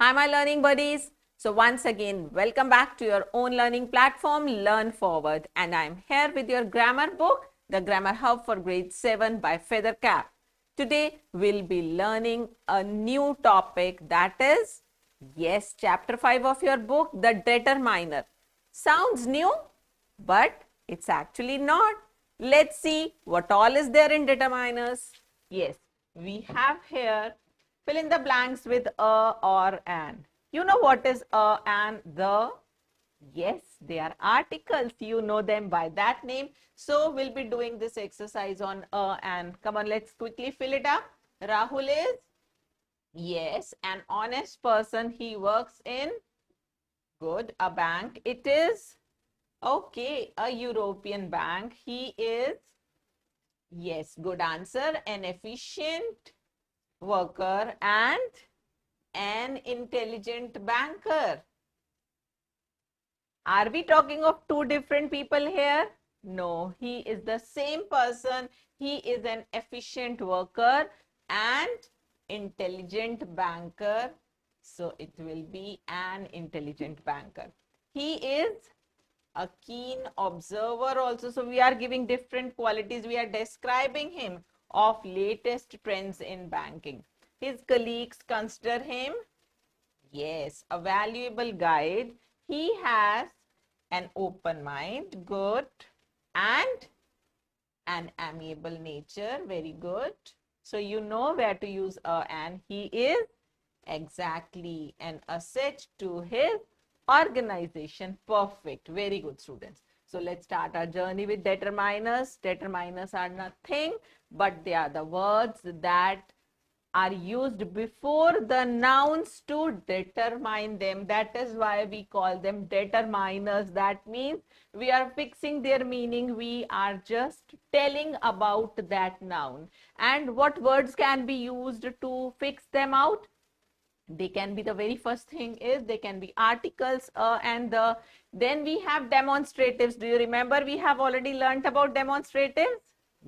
Hi, my learning buddies. So once again, welcome back to your own learning platform, Learn Forward. And I'm here with your grammar book, The Grammar Hub for Grade 7 by Feathercap. Today, we'll be learning a new topic that is, yes, chapter 5 of your book, the determiner. Sounds new, but it's actually not. Let's see what all is there in determiners. Yes, we have here, fill in the blanks with a or an. You know what is a and the? Yes, they are articles. You know them by that name. So we'll be doing this exercise on a and. Come on, let's quickly fill it up. Rahul is, yes, an honest person. He works in, good, a bank. It is, okay, a European bank. He is, yes, good answer, an efficient worker and an intelligent banker. Are we talking of two different people here? No, he is the same person. He is an efficient worker and intelligent banker. So it will be an intelligent banker. He is a keen observer also. So we are giving different qualities. We are describing him of latest trends in banking. His colleagues consider him, yes, a valuable guide. He has an open mind, good, and an amiable nature, very good. So you know where to use a and. He is exactly an asset to his organization. Perfect. Very good, students. So let's start our journey with determiners. Determiners are nothing but they are the words that are used before the nouns to determine them. That is why we call them determiners. That means we are fixing their meaning. We are just telling about that noun. And what words can be used to fix them out? They can be, the very first thing is they can be articles, and the. Then we have demonstratives. Do you remember we have already learnt about demonstratives?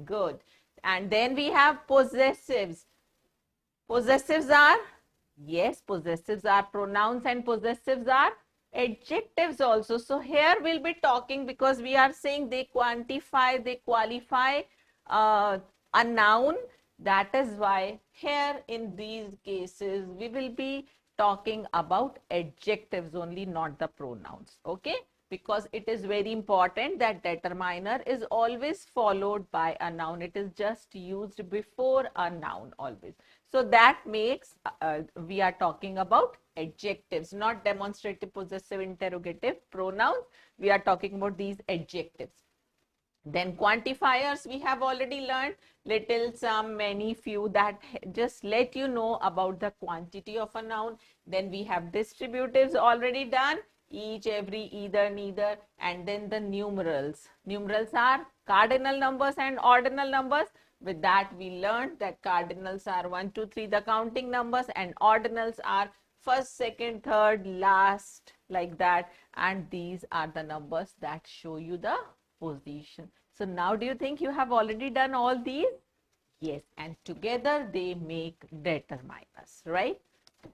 Good. And then we have possessives. Possessives are, yes, possessives are pronouns and possessives are adjectives also. So here we'll be talking because we are saying they quantify, they qualify a noun. That is why here in these cases we will be talking about adjectives only, not the pronouns. Okay? Because it is very important that determiner is always followed by a noun. It is just used before a noun always. So that makes, we are talking about adjectives, not demonstrative, possessive, interrogative pronouns. We are talking about these adjectives. Then quantifiers we have already learned, little, some, many, few, that just let you know about the quantity of a noun. Then we have distributives already done, each, every, either, neither, and then the numerals. Numerals are cardinal numbers and ordinal numbers. With that we learned that cardinals are 1, 2, 3, the counting numbers, and ordinals are first, second, third, last, like that. And these are the numbers that show you the position. So now do you think you have already done all these? Yes, and together they make determiners, right?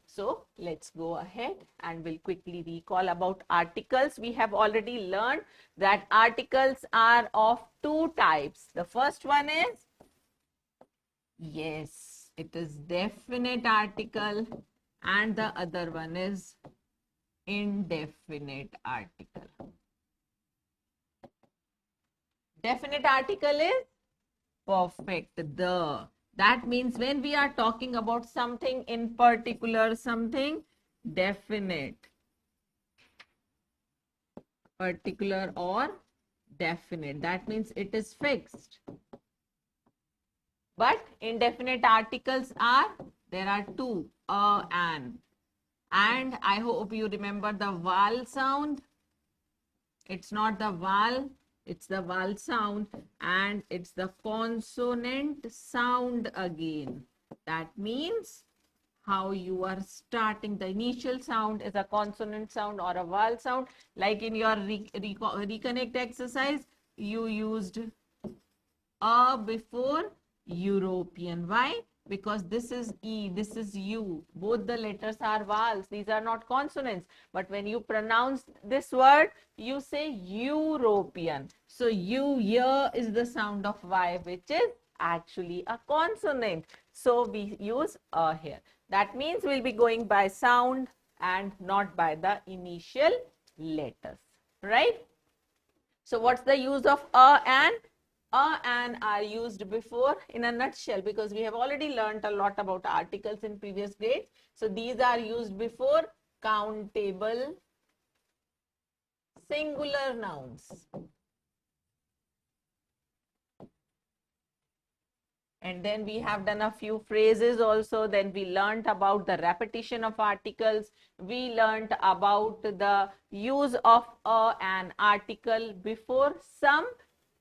So let's go ahead and we'll quickly recall about articles. We have already learned that articles are of two types. The first one is, yes, it is definite article, and the other one is indefinite article. Definite article is perfect, the. That means when we are talking about something in particular, something definite, particular or definite, that means it is fixed. But indefinite articles are, there are two, a and. And I hope you remember the vowel sound. It's not the vowel, it's the vowel sound, and it's the consonant sound again. That means how you are starting. The initial sound is a consonant sound or a vowel sound. Like in your reconnect exercise, you used a before European. Why? because this is E, this is U. Both the letters are vowels. These are not consonants. But when you pronounce this word, you say European. So U here is the sound of Y, which is actually a consonant. So we use a here. That means we'll be going by sound and not by the initial letters, right? So what's the use of a and? A and are used before in a nutshell, because we have already learned a lot about articles in previous grades. So these are used before countable singular nouns. And then we have done a few phrases also. Then we learned about the repetition of articles. We learned about the use of an article before some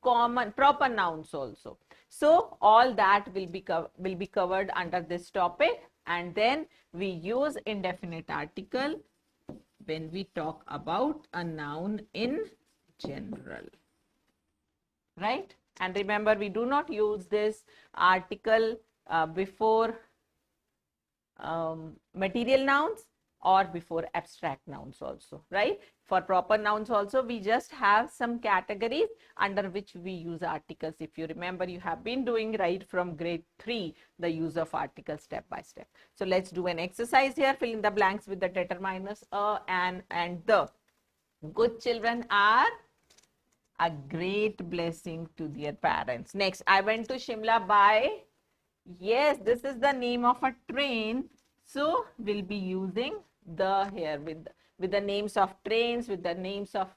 common proper nouns also. So all that will be covered under this topic. And then we use indefinite article when we talk about a noun in general, right? And remember, we do not use this article before material nouns or before abstract nouns also, right? For proper nouns also, we just have some categories under which we use articles. If you remember, you have been doing right from grade 3, the use of articles step by step. So let's do an exercise here. Fill in the blanks with the determiners a, an, and the. Good children are a great blessing to their parents. Next, I went to Shimla by, yes, this is the name of a train. So we'll be using the here with the names of trains, with the names of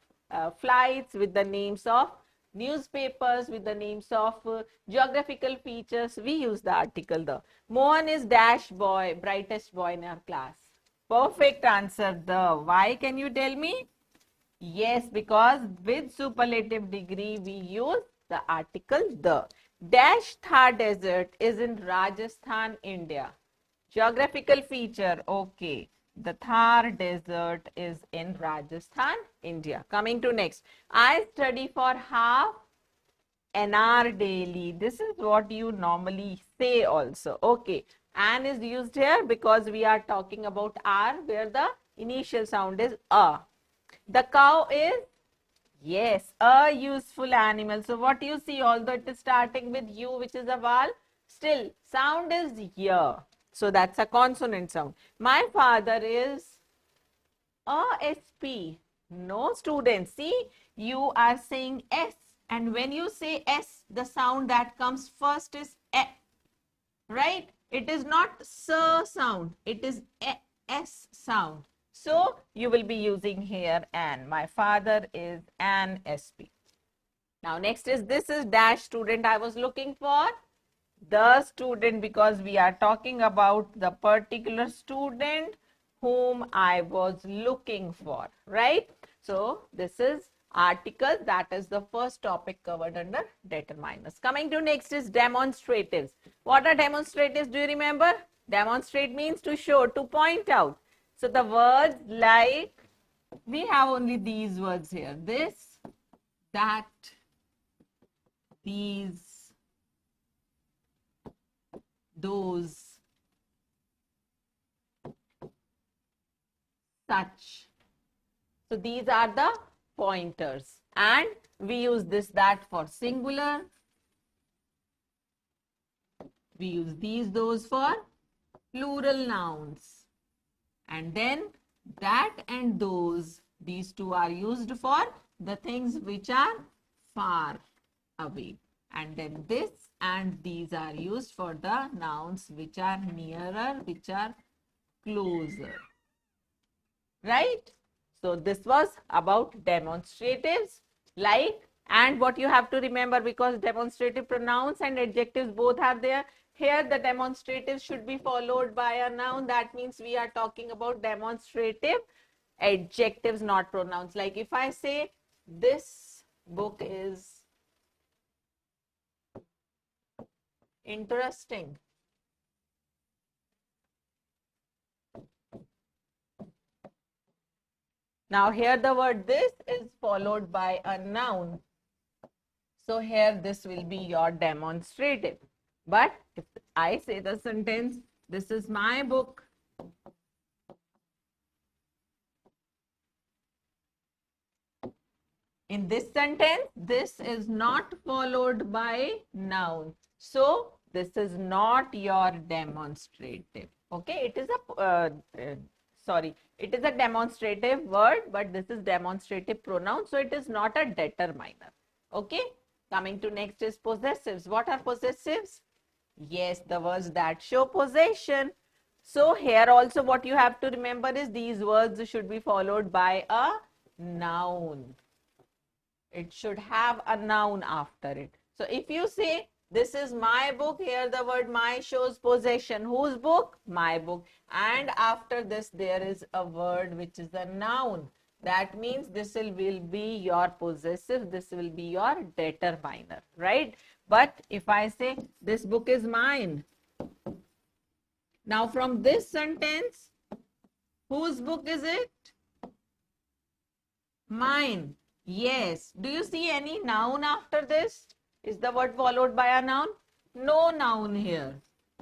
flights, with the names of newspapers, with the names of geographical features. We use the article the. Mohan is dash boy, brightest boy in our class. Perfect answer the. Why, can you tell me? Yes, because with superlative degree, we use the article the. Dash Thar Desert is in Rajasthan, India. Geographical feature, okay. The Thar Desert is in Rajasthan, India. Coming to next. I study for half an hour daily. This is what you normally say also. Okay. An is used here because we are talking about R, where the initial sound is A. The cow is, yes, a useful animal. So what you see, although it is starting with U, which is a vowel, still sound is Y. So that's a consonant sound. My father is a SP. No, students, see, you are saying S. And when you say S, the sound that comes first is E, right? It is not S sound. It is S sound. So you will be using here an. My father is an SP. Now next is, this is dash student I was looking for. The student, because we are talking about the particular student whom I was looking for, right? So this is article. That is the first topic covered under determiners. Coming to next is demonstratives. What are demonstratives? Do you remember? Demonstrate means to show, to point out. So the words like, we have only these words here. This, that, these, those, such. So these are the pointers. And we use this, that for singular. We use these, those for plural nouns. And then that and those, these two are used for the things which are far away. And then this and these are used for the nouns which are nearer, which are closer. Right? So this was about demonstratives, like, and what you have to remember, because demonstrative pronouns and adjectives both have their, here the demonstrative should be followed by a noun. That means we are talking about demonstrative adjectives, not pronouns. Like if I say this book is interesting. Now here the word this is followed by a noun. So here this will be your demonstrative. But if I say the sentence, this is my book. In this sentence, this is not followed by noun. So, this is not your demonstrative. Okay, it is it is a demonstrative word, but this is demonstrative pronoun. So, it is not a determiner. Okay, coming to next is possessives. What are possessives? Yes, the words that show possession. So, here also what you have to remember is these words should be followed by a noun. It should have a noun after it. So if you say, this is my book, here the word my shows possession. Whose book? My book. And after this, there is a word which is a noun. That means this will be your possessive, this will be your determiner, right? But if I say, this book is mine. Now from this sentence, whose book is it? Mine. Yes. Do you see any noun after this? Is the word followed by a noun? No noun here.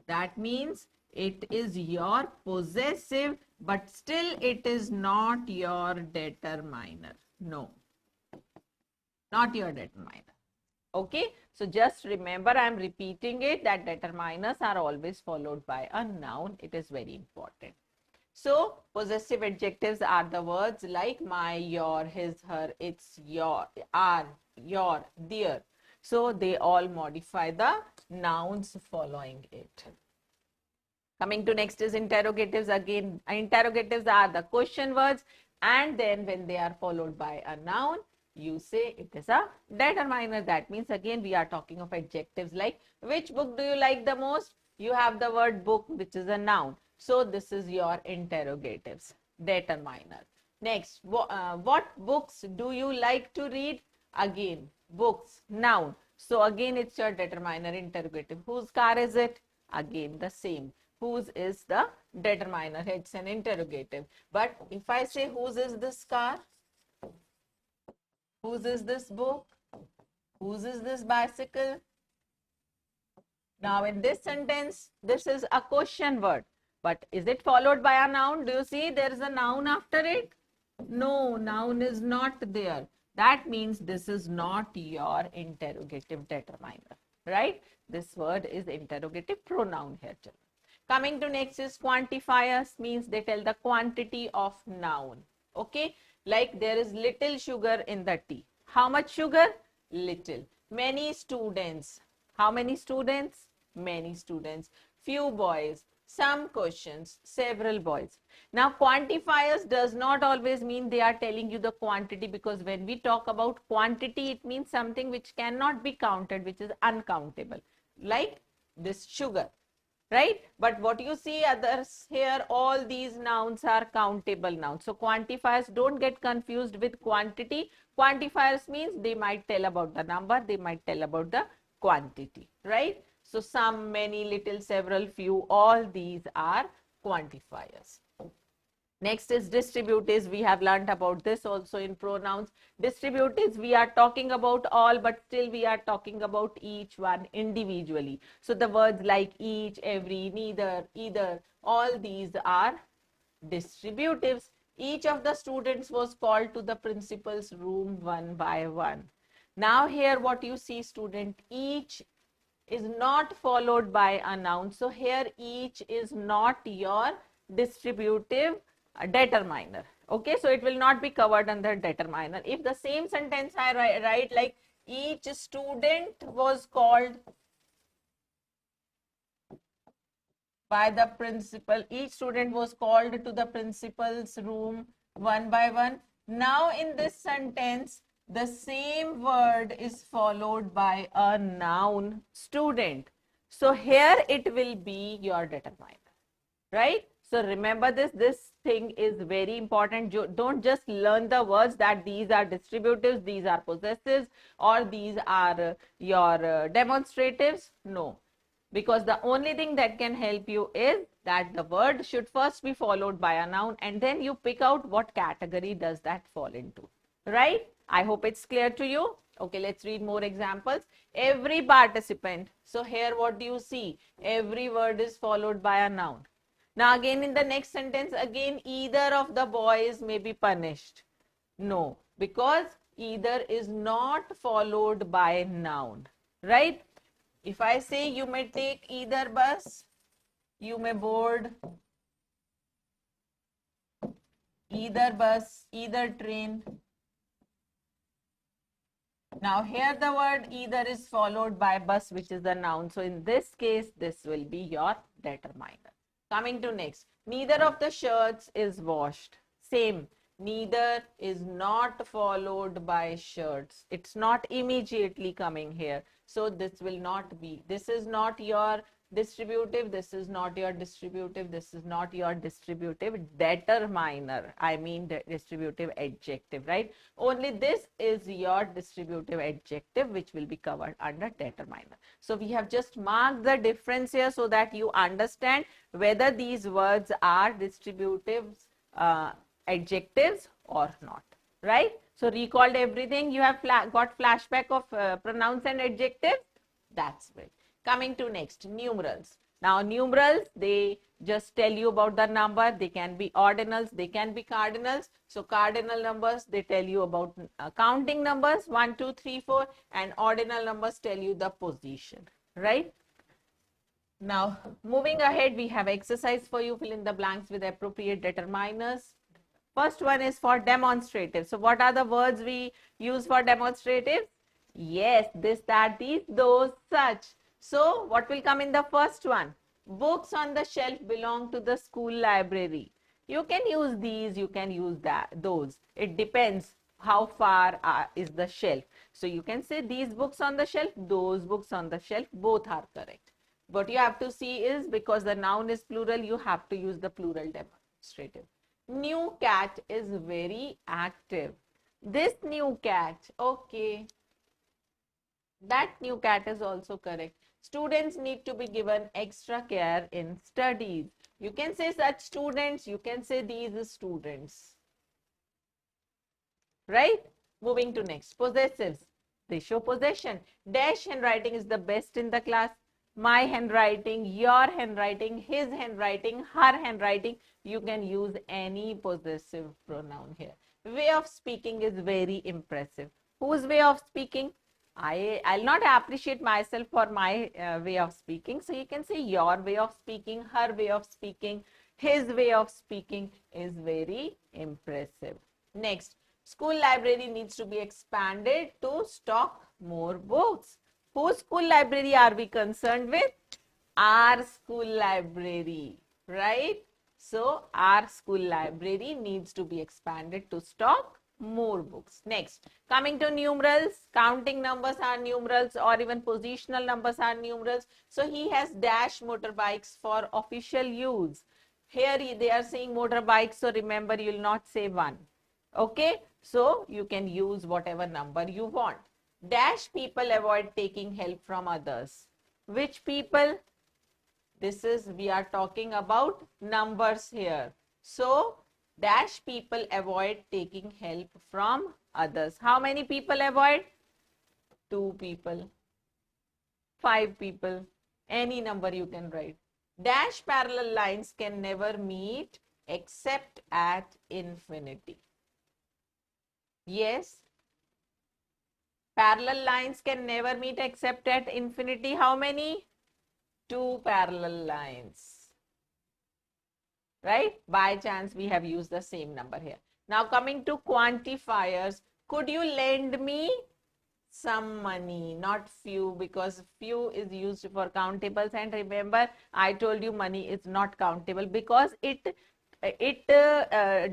That means it is your possessive, but still it is not your determiner. No, not your determiner. Okay. So just remember, I am repeating it, that determiners are always followed by a noun. It is very important. So, possessive adjectives are the words like my, your, his, her, its, your, are, your, their. So, they all modify the nouns following it. Coming to next is interrogatives. Again, interrogatives are the question words, and then when they are followed by a noun, you say it is a determiner. That means again we are talking of adjectives like which book do you like the most? You have the word book, which is a noun. So this is your interrogatives, determiner. Next, what books do you like to read? Again, books, noun. So again it's your determiner, interrogative. Whose car is it? Again the same. Whose is the determiner? It's an interrogative. But if I say whose is this car? Whose is this book? Whose is this bicycle? Now in this sentence, this is a question word. But is it followed by a noun? Do you see there is a noun after it? No, noun is not there. That means this is not your interrogative determiner, right? This word is interrogative pronoun here, children. Coming to next is quantifiers, means they tell the quantity of noun. Okay, like there is little sugar in the tea. How much sugar? Little. Many students. How many students? Many students. Few boys. Some questions. Several boys. Now quantifiers does not always mean they are telling you the quantity, because when we talk about quantity, it means something which cannot be counted, which is uncountable, like this sugar, right? But what you see others here, all these nouns are countable nouns. So quantifiers, don't get confused with quantity. Quantifiers means they might tell about the number, they might tell about the quantity, right? So some, many, little, several, few, all these are quantifiers. Next is distributives. We have learnt about this also in pronouns. Distributives, we are talking about all, but still we are talking about each one individually. So the words like each, every, neither, either, all these are distributives. Each of the students was called to the principal's room one by one. Now here what you see, student, each is not followed by a noun. So here each is not your distributive determiner. Okay, so it will not be covered under determiner. If the same sentence I write like each student was called by the principal, each student was called to the principal's room one by one. Now in this sentence, the same word is followed by a noun, student. So here it will be your determiner, right? So remember this thing is very important. Don't just learn the words that these are distributives, these are possessives, or these are your demonstratives. No, because the only thing that can help you is that the word should first be followed by a noun, and then you pick out what category does that fall into, right? I hope it's clear to you. Okay, let's read more examples. Every participant. So here what do you see? Every word is followed by a noun. Now again in the next sentence, again either of the boys may be punished. No, because either is not followed by noun, right? If I say you may take either bus, you may board either bus, either train. Now here the word either is followed by bus, which is the noun. So in this case, this will be your determiner. Coming to next, neither of the shirts is washed. Same, neither is not followed by shirts. It's not immediately coming here. So this will not be, this is not your distributive, this is not your distributive, this is not your distributive determiner. I mean the distributive adjective, right? Only this is your distributive adjective, which will be covered under determiner. So we have just marked the difference here so that you understand whether these words are distributive adjectives or not, right? So recalled everything, you have got flashback of pronouns and adjectives. That's it. Coming to next, numerals. Now numerals, they just tell you about the number. They can be ordinals, they can be cardinals. So cardinal numbers, they tell you about counting numbers 1, 2, 3, 4, and ordinal numbers tell you the position, right? Now moving ahead, we have exercise for you. Fill in the blanks with appropriate determiners. First one is for demonstrative. So what are the words we use for demonstrative? Yes, this, that, these, those, such. So what will come in the first one? Books on the shelf belong to the school library. You can use these, you can use that, those. It depends how far is the shelf. So you can say these books on the shelf, those books on the shelf, both are correct. What you have to see is, because the noun is plural, you have to use the plural demonstrative. New cat is very active. This new cat, okay. That new cat is also correct. Students need to be given extra care in studies. You can say such students, you can say these students. Right? Moving to next, possessives. They show possession. Dash handwriting is the best in the class. My handwriting, your handwriting, his handwriting, her handwriting. You can use any possessive pronoun here. Way of speaking is very impressive. Whose way of speaking? I'll not appreciate myself for my way of speaking. So you can say your way of speaking, her way of speaking, his way of speaking is very impressive. Next, school library needs to be expanded to stock more books. Whose school library are we concerned with? Our school library, right? So our school library needs to be expanded to stock more books. Next, coming to numerals, counting numbers are numerals, or even positional numbers are numerals. So he has dash motorbikes for official use. Here they are saying motorbikes, so remember you will not say one. Okay, so you can use whatever number you want. Dash people avoid taking help from others. Which people? This is, we are talking about numbers here. So dash people avoid taking help from others. How many people avoid? 2 people, 5 people, any number you can write. Dash parallel lines can never meet except at infinity. Yes, parallel lines can never meet except at infinity. How many? 2 parallel lines. Right? By chance, we have used the same number here. Now coming to quantifiers, could you lend me some money? Not few, because few is used for countables. And remember, I told you money is not countable because it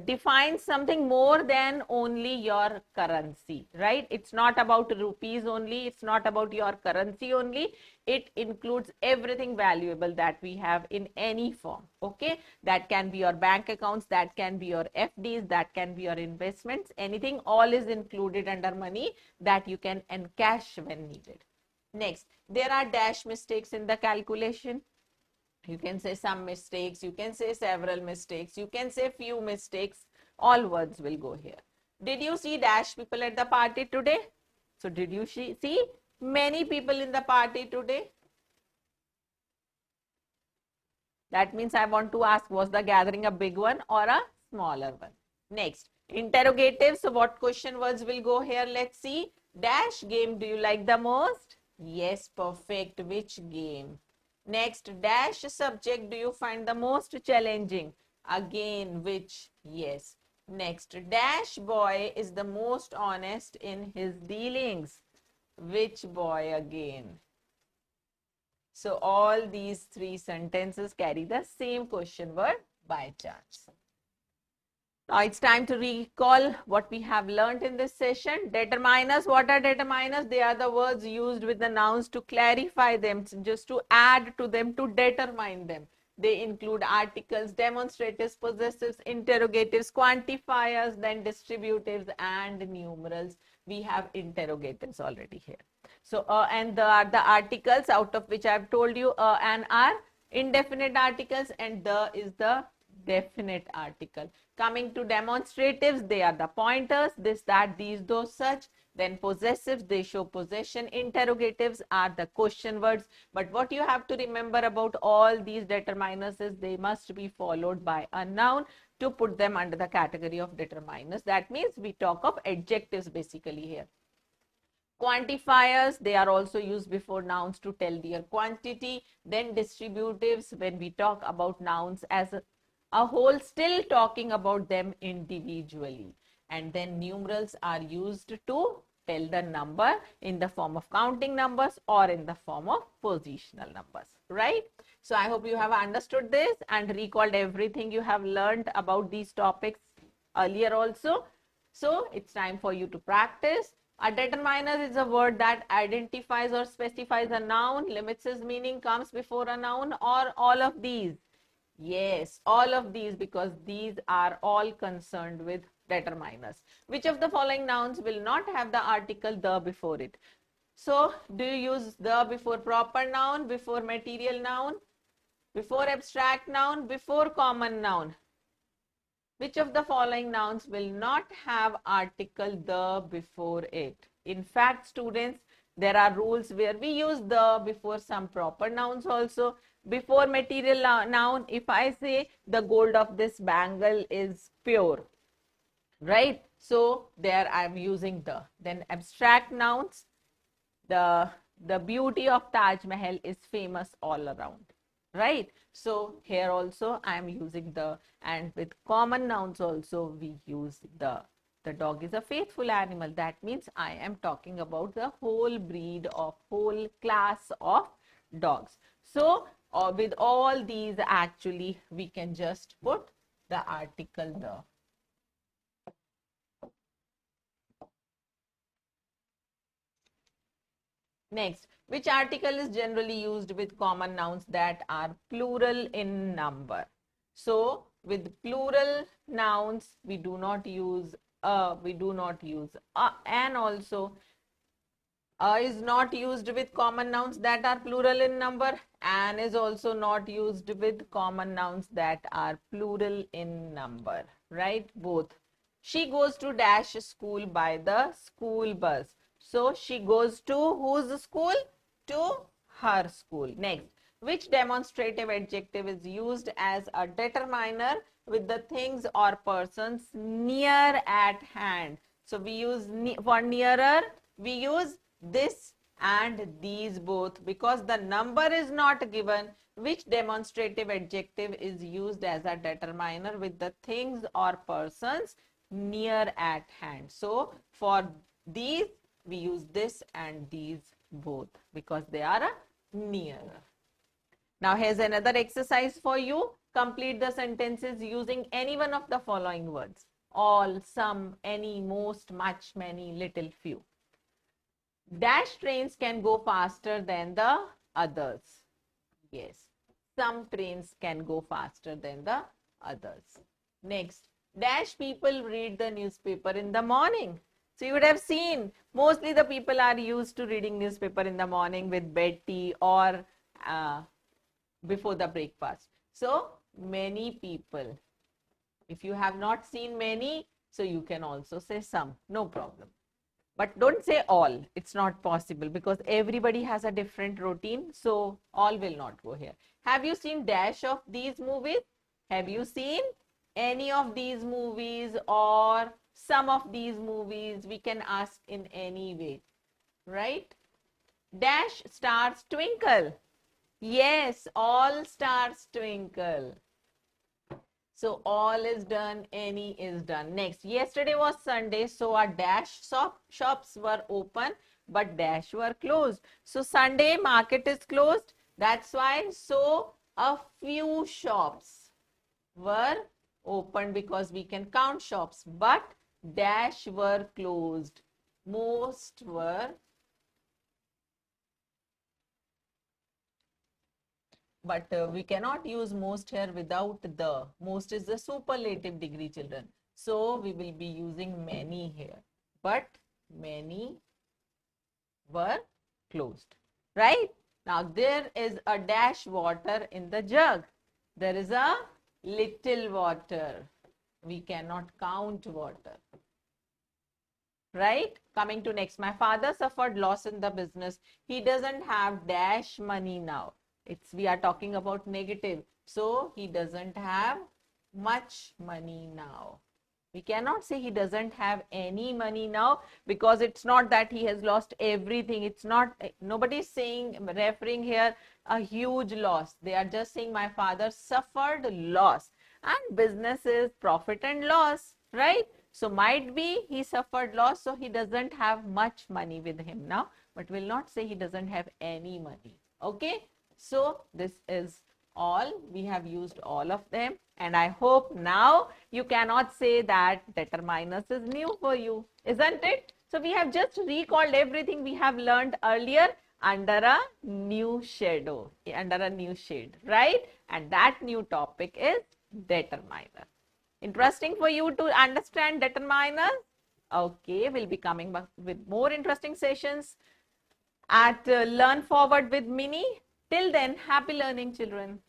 defines something more than only your currency, right? It's not about rupees only. It's not about your currency only. It includes everything valuable that we have in any form. Okay, that can be your bank accounts, that can be your FDs, that can be your investments, anything. All is included under money that you can encash when needed. Next, there are dash mistakes in the calculation. You can say some mistakes, you can say several mistakes, you can say few mistakes. All words will go here. Did you see dash people at the party today? So did you see many people in the party today? That means I want to ask, was the gathering a big one or a smaller one? Next, interrogative. So what question words will go here? Let's see. Dash game do you like the most? Yes, perfect. Which game? Next, dash subject do you find the most challenging? Again, which? Yes. Next, dash boy is the most honest in his dealings. Which boy again? So all these three sentences carry the same question word by chance. Now it's time to recall what we have learned in this session. Determiners, what are determiners? They are the words used with the nouns to clarify them, just to add to them, to determine them. They include articles, demonstratives, possessives, interrogatives, quantifiers, then distributives and numerals. We have interrogatives already here. So, and the articles out of which I have told you, and are indefinite articles, and the is the definite article. Coming to demonstratives, they are the pointers, this, that, these, those, such. Then possessives, they show possession. Interrogatives are the question words. But what you have to remember about all these determiners is they must be followed by a noun to put them under the category of determiners. That means we talk of adjectives basically here. Quantifiers, they are also used before nouns to tell their quantity. Then distributives, when we talk about nouns as a whole, still talking about them individually. And then numerals are used to tell the number in the form of counting numbers or in the form of positional numbers, right? So I hope you have understood this and recalled everything you have learned about these topics earlier also. So it's time for you to practice. A determiner is a word that identifies or specifies a noun, limits its meaning, comes before a noun, or all of these. Yes, all of these, because these are all concerned with determiners. Which of the following nouns will not have the article the before it? So, do you use the before proper noun, before material noun, before abstract noun, before common noun? Which of the following nouns will not have article the before it? In fact, students, there are rules where we use the before some proper nouns also. Before material noun, if I say the gold of this bangle is pure, right? So there I am using the. Then abstract nouns, the beauty of Taj Mahal is famous all around, right? So here also I am using the, and with common nouns also we use the. The dog is a faithful animal. That means I am talking about the whole breed of, whole class of dogs. So with all these actually we can just put the article the. Next, which article is generally used with common nouns that are plural in number? So, with plural nouns, we do not use we do not use and also is not used with common nouns that are plural in number, and is also not used with common nouns that are plural in number, right? Both. She goes to dash school by the school bus. So she goes to whose school? To her school. Next, which demonstrative adjective is used as a determiner with the things or persons near at hand? So we use for nearer, we use this and these both, because the number is not given. Which demonstrative adjective is used as a determiner with the things or persons near at hand? So for these we use this and these both because they are near. Now here's another exercise for you. Complete the sentences using any one of the following words: all, some, any, most, much, many, little, few. Dash trains can go faster than the others. Yes, some trains can go faster than the others. Next, dash people read the newspaper in the morning. So you would have seen mostly the people are used to reading newspaper in the morning with bed tea or before the breakfast. So many people. If you have not seen many, so you can also say some, no problem. But don't say all. It's not possible because everybody has a different routine. So all will not go here. Have you seen dash of these movies? Have you seen any of these movies or some of these movies? We can ask in any way, right? Dash stars twinkle. Yes, all stars twinkle. So all is done, any is done. Next, yesterday was Sunday, so our dash shops were open, but dash were closed. So Sunday market is closed. That's why so a few shops were open because we can count shops, but dash were closed. Most were, but we cannot use most here without the. Most is the superlative degree, children. So we will be using many here, but many were closed, right? Now there is a dash water in the jug. There is a little water. We cannot count water, right? Coming to next, my father suffered loss in the business. He doesn't have dash money now. We are talking about negative. So he doesn't have much money now. We cannot say he doesn't have any money now because it's not that he has lost everything. It's not, nobody is saying, referring here a huge loss. They are just saying my father suffered loss, and business is profit and loss, right? So might be he suffered loss, so he doesn't have much money with him now, but will not say he doesn't have any money. Okay, so this is all. We have used all of them, and I hope now you cannot say that determiners is new for you, isn't it? So we have just recalled everything we have learned earlier under a new shadow, under a new shade, right? And that new topic is determiner. Interesting for you to understand determiners? Okay, we'll be coming back with more interesting sessions at Learn Forward with Mini. Till then, happy learning, children.